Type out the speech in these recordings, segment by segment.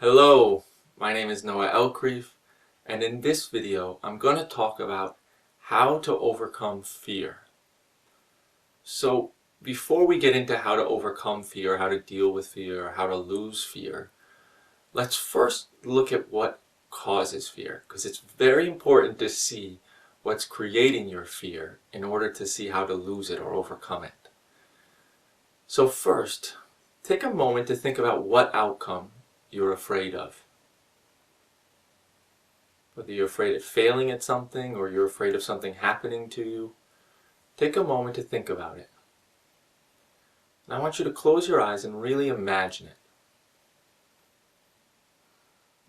Hello, my name is Elkrief, and in this video I'm going to talk about how to overcome fear. So before we get into how to overcome fear, how to deal with fear, or how to lose fear, let's first look at what causes fear, because it's very important to see what's creating your fear in order to see how to lose it or overcome it. So first, take a moment to think about what outcome you're afraid of. Whether you're afraid of failing at something or you're afraid of something happening to you, take a moment to think about it. And I want you to close your eyes and really imagine it.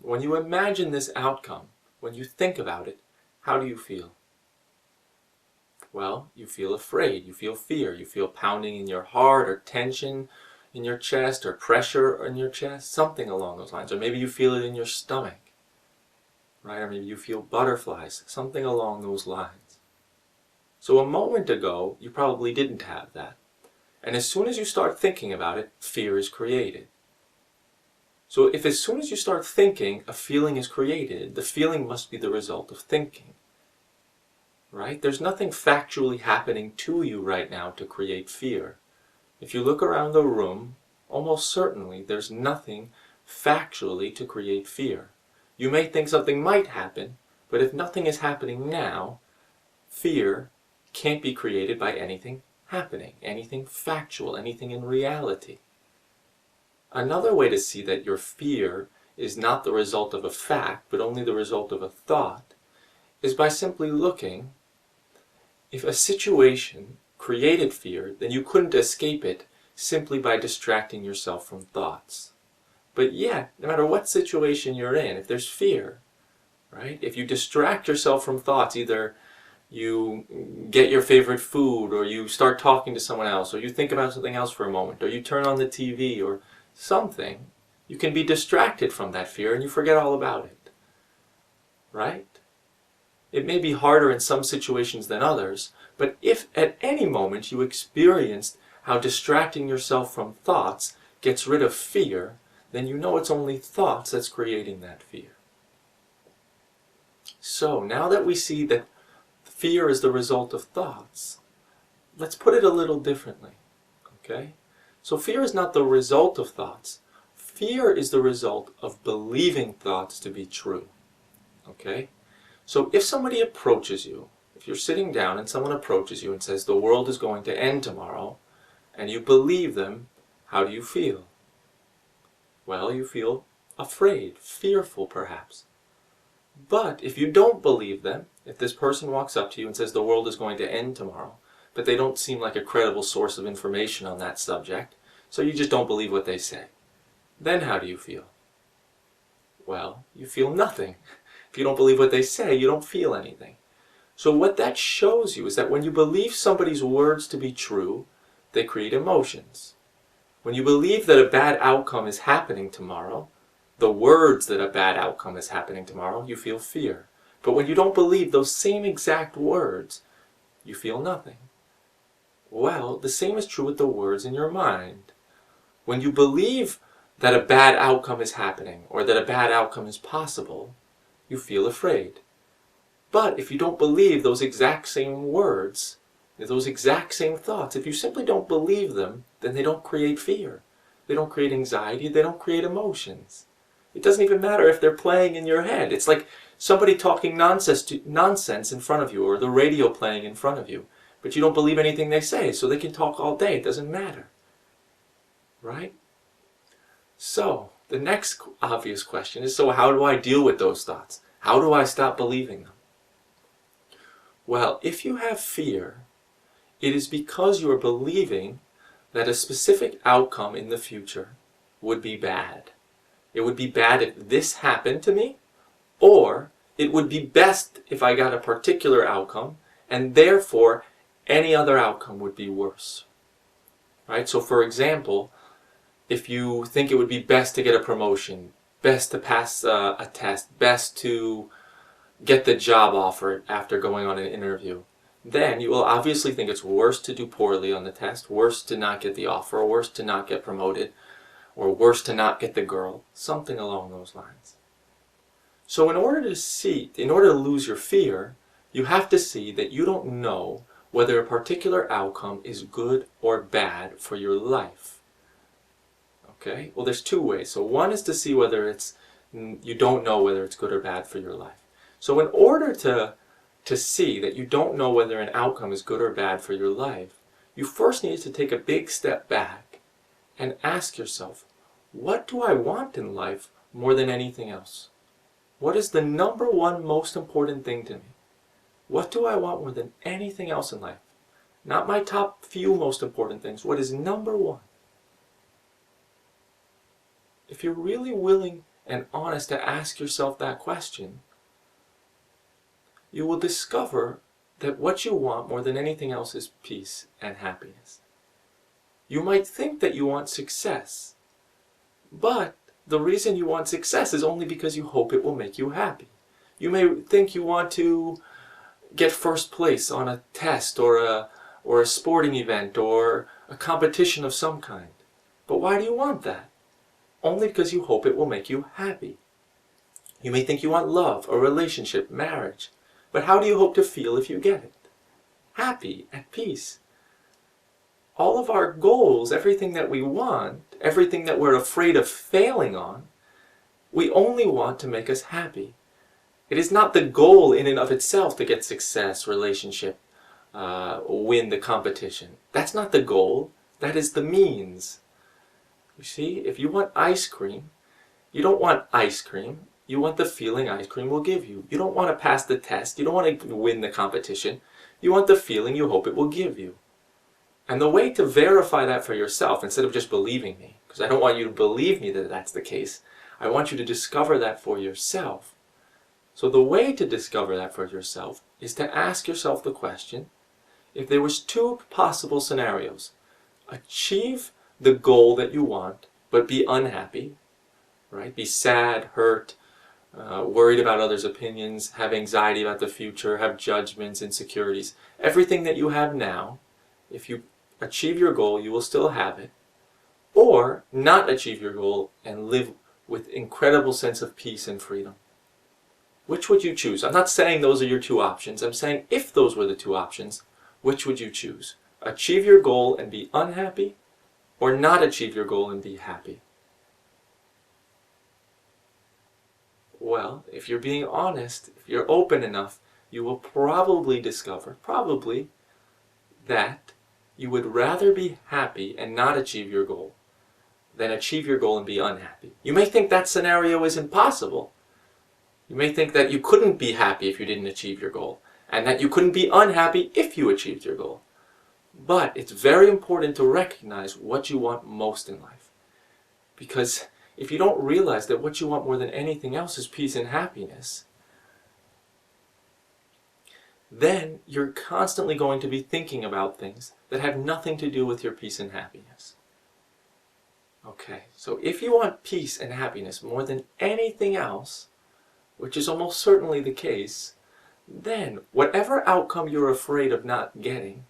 When you imagine this outcome, when you think about it, how do you feel? Well, you feel afraid, you feel fear, you feel pounding in your heart or tension in your chest or pressure in your chest, something along those lines. Or maybe you feel it in your stomach, right? Or maybe you feel butterflies, something along those lines. So a moment ago, you probably didn't have that. And as soon as you start thinking about it, fear is created. So if as soon as you start thinking, a feeling is created, the feeling must be the result of thinking. Right? There's nothing factually happening to you right now to create fear. If you look around the room, almost certainly there's nothing factually to create fear. You may think something might happen, but if nothing is happening now, fear can't be created by anything happening, anything factual, anything in reality. Another way to see that your fear is not the result of a fact, but only the result of a thought, is by simply looking. If a situation created fear, then you couldn't escape it simply by distracting yourself from thoughts. But yet, no matter what situation you're in, if there's fear, right? If you distract yourself from thoughts, either you get your favorite food, or you start talking to someone else, or you think about something else for a moment, or you turn on the TV or something, you can be distracted from that fear and you forget all about it. Right? It may be harder in some situations than others, but if at any moment you experienced how distracting yourself from thoughts gets rid of fear, then you know it's only thoughts that's creating that fear. So now that we see that fear is the result of thoughts, let's put it a little differently. Okay? So fear is not the result of thoughts. Fear is the result of believing thoughts to be true. Okay? So if somebody approaches you, if you're sitting down and someone approaches you and says the world is going to end tomorrow, and you believe them, how do you feel? Well, you feel afraid, fearful perhaps. But if you don't believe them, if this person walks up to you and says the world is going to end tomorrow, but they don't seem like a credible source of information on that subject, so you just don't believe what they say, then how do you feel? Well, you feel nothing. If you don't believe what they say, you don't feel anything. So what that shows you is that when you believe somebody's words to be true, they create emotions. When you believe that a bad outcome is happening tomorrow, the words that a bad outcome is happening tomorrow, you feel fear. But when you don't believe those same exact words, you feel nothing. Well, the same is true with the words in your mind. When you believe that a bad outcome is happening, or that a bad outcome is possible, you feel afraid. But if you don't believe those exact same words, those exact same thoughts, if you simply don't believe them, then they don't create fear. They don't create anxiety, they don't create emotions. It doesn't even matter if they're playing in your head. It's like somebody talking nonsense in front of you, or the radio playing in front of you. But you don't believe anything they say, so they can talk all day, it doesn't matter. Right? So, the next obvious question is, so how do I deal with those thoughts? How do I stop believing them? Well, if you have fear, it is because you are believing that a specific outcome in the future would be bad. It would be bad if this happened to me, or it would be best if I got a particular outcome, and therefore any other outcome would be worse. Right? So for example, if you think it would be best to get a promotion, best to pass a test, best to get the job offer after going on an interview, then you will obviously think it's worse to do poorly on the test, worse to not get the offer, worse to not get promoted. or worse, to not get the girl, something along those lines. So in order to lose your fear, you have to see that you don't know whether a particular outcome is good or bad for your life. Okay? Well, there's two ways. So one is to see whether you don't know whether it's good or bad for your life. So in order to see that you don't know whether an outcome is good or bad for your life, you first need to take a big step back and ask yourself, what do I want in life more than anything else? What is the number one most important thing to me? What do I want more than anything else in life? Not my top few most important things. What is number one? If you're really willing and honest to ask yourself that question, you will discover that what you want more than anything else is peace and happiness. You might think that you want success, but the reason you want success is only because you hope it will make you happy. You may think you want to get first place on a test or a sporting event or a competition of some kind. But why do you want that? Only because you hope it will make you happy. You may think you want love, a relationship, marriage. But how do you hope to feel if you get it? Happy, at peace. All of our goals, everything that we want, everything that we're afraid of failing on, we only want to make us happy. It is not the goal in and of itself to get success, relationship, win the competition. That's not the goal. That is the means. You see, if you want ice cream, you don't want ice cream. You want the feeling ice cream will give you. You don't want to pass the test. You don't want to win the competition. You want the feeling you hope it will give you. And the way to verify that for yourself, instead of just believing me, because I don't want you to believe me that that's the case, I want you to discover that for yourself. So the way to discover that for yourself is to ask yourself the question, if there was two possible scenarios, achieve the goal that you want, but be unhappy, right? Be sad, hurt, worried about others' opinions, have anxiety about the future, have judgments, insecurities. Everything that you have now, if you achieve your goal, you will still have it. Or not achieve your goal and live with incredible sense of peace and freedom. Which would you choose? I'm not saying those are your two options. I'm saying if those were the two options, which would you choose? Achieve your goal and be unhappy, or not achieve your goal and be happy? Well, if you're being honest, if you're open enough, you will probably discover, that you would rather be happy and not achieve your goal than achieve your goal and be unhappy. You may think that scenario is impossible. You may think that you couldn't be happy if you didn't achieve your goal, and that you couldn't be unhappy if you achieved your goal. But it's very important to recognize what you want most in life. Because if you don't realize that what you want more than anything else is peace and happiness, then you're constantly going to be thinking about things that have nothing to do with your peace and happiness. Okay, so if you want peace and happiness more than anything else, which is almost certainly the case, then whatever outcome you're afraid of not getting,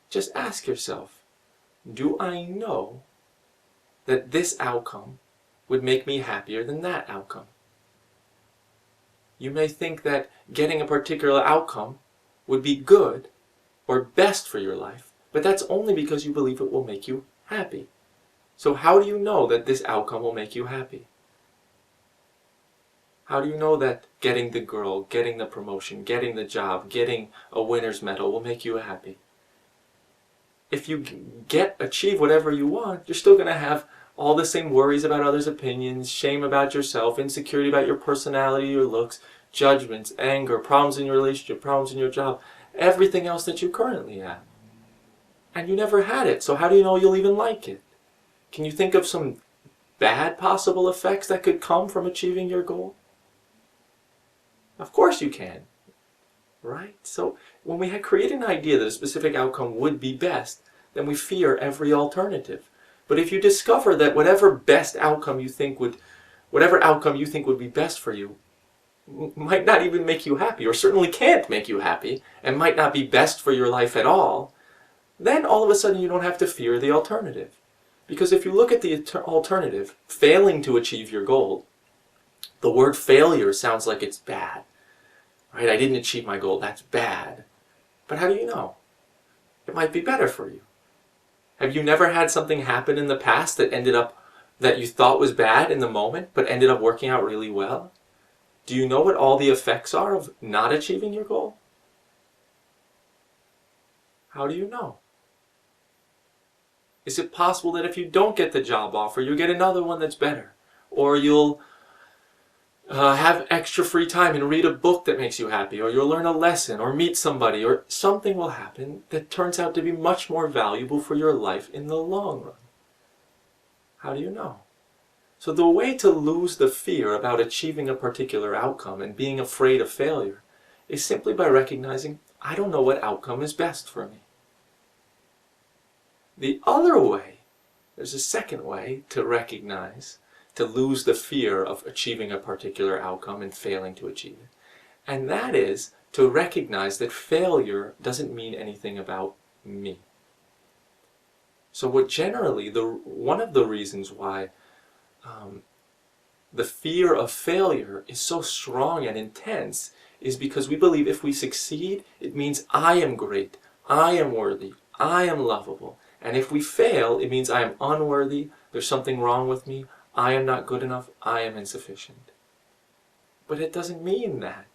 just ask yourself, do I know that this outcome would make me happier than that outcome? You may think that getting a particular outcome would be good or best for your life, but that's only because you believe it will make you happy. So how do you know that this outcome will make you happy? How do you know that getting the girl, getting the promotion, getting the job, getting a winner's medal will make you happy? If you achieve whatever you want, you're still going to have all the same worries about others' opinions, shame about yourself, insecurity about your personality, your looks, judgments, anger, problems in your relationship, problems in your job, everything else that you currently have. And you never had it, so how do you know you'll even like it? Can you think of some bad possible effects that could come from achieving your goal? Of course you can, right? So when we create an idea that a specific outcome would be best, then we fear every alternative. But if you discover that whatever outcome you think would be best for you might not even make you happy, or certainly can't make you happy, and might not be best for your life at all, then all of a sudden you don't have to fear the alternative. Because if you look at the alternative, failing to achieve your goal, the word failure sounds like it's bad. Right? I didn't achieve my goal. That's bad. But how do you know? It might be better for you. Have you never had something happen in the past that you thought was bad in the moment, but ended up working out really well? Do you know what all the effects are of not achieving your goal? How do you know? Is it possible that if you don't get the job offer, you'll get another one that's better? Or you'll have extra free time and read a book that makes you happy, or you'll learn a lesson, or meet somebody, or something will happen that turns out to be much more valuable for your life in the long run? How do you know? So the way to lose the fear about achieving a particular outcome and being afraid of failure is simply by recognizing, I don't know what outcome is best for me. The other way, there's a second way to recognize, to lose the fear of achieving a particular outcome and failing to achieve it. And that is to recognize that failure doesn't mean anything about me. So what generally, one of the reasons why the fear of failure is so strong and intense is because we believe if we succeed, it means I am great, I am worthy, I am lovable. And if we fail, it means I am unworthy, there's something wrong with me, I am not good enough, I am insufficient. But it doesn't mean that.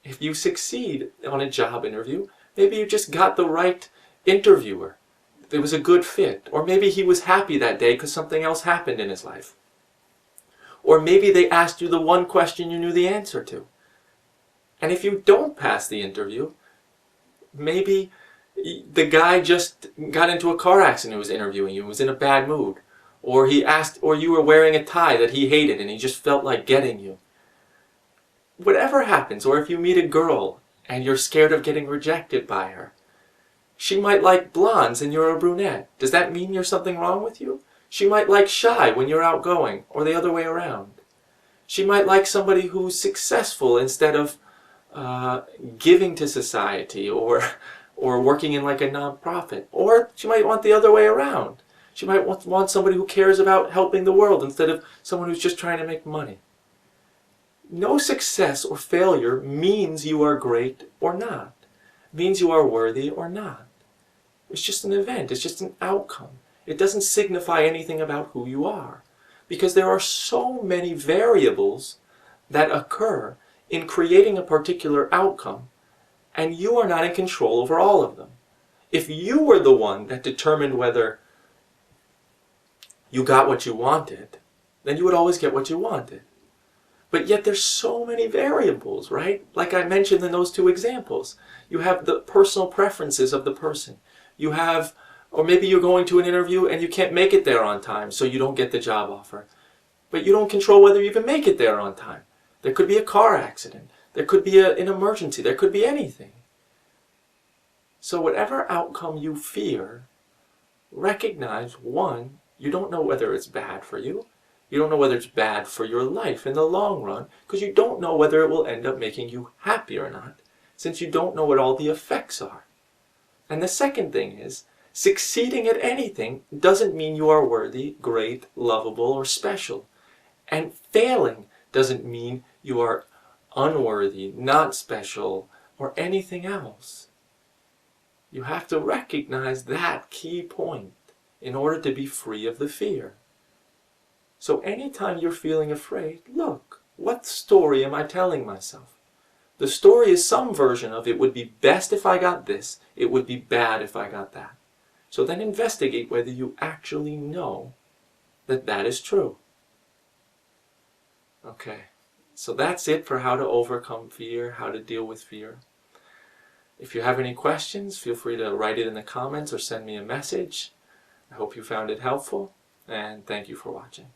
If you succeed on a job interview, maybe you just got the right interviewer. It was a good fit. Or maybe he was happy that day because something else happened in his life. Or maybe they asked you the one question you knew the answer to. And if you don't pass the interview, maybe the guy just got into a car accident who was interviewing you, was in a bad mood. Or you were wearing a tie that he hated and he just felt like getting you. Whatever happens, or if you meet a girl and you're scared of getting rejected by her, she might like blondes and you're a brunette. Does that mean there's something wrong with you? She might like shy when you're outgoing, or the other way around. She might like somebody who's successful instead of giving to society or working in like a nonprofit. Or she might want the other way around. She might want somebody who cares about helping the world instead of someone who's just trying to make money. No success or failure means you are great or not. It means you are worthy or not. It's just an event. It's just an outcome. It doesn't signify anything about who you are. Because there are so many variables that occur in creating a particular outcome, and you are not in control over all of them. If you were the one that determined whether you got what you wanted, then you would always get what you wanted. But yet there's so many variables, right? Like I mentioned in those two examples. You have the personal preferences of the person. You have, or maybe you're going to an interview and you can't make it there on time, so you don't get the job offer. But you don't control whether you even make it there on time. There could be a car accident. There could be an emergency. There could be anything. So whatever outcome you fear, recognize, one, you don't know whether it's bad for you. You don't know whether it's bad for your life in the long run, because you don't know whether it will end up making you happy or not, since you don't know what all the effects are. And the second thing is, succeeding at anything doesn't mean you are worthy, great, lovable, or special. And failing doesn't mean you are unworthy, not special, or anything else. You have to recognize that key point in order to be free of the fear. So anytime you're feeling afraid, look, what story am I telling myself? The story is some version of it would be best if I got this, it would be bad if I got that. So then investigate whether you actually know that that is true. Okay, so that's it for how to overcome fear, how to deal with fear. If you have any questions, feel free to write it in the comments or send me a message. I hope you found it helpful, and thank you for watching.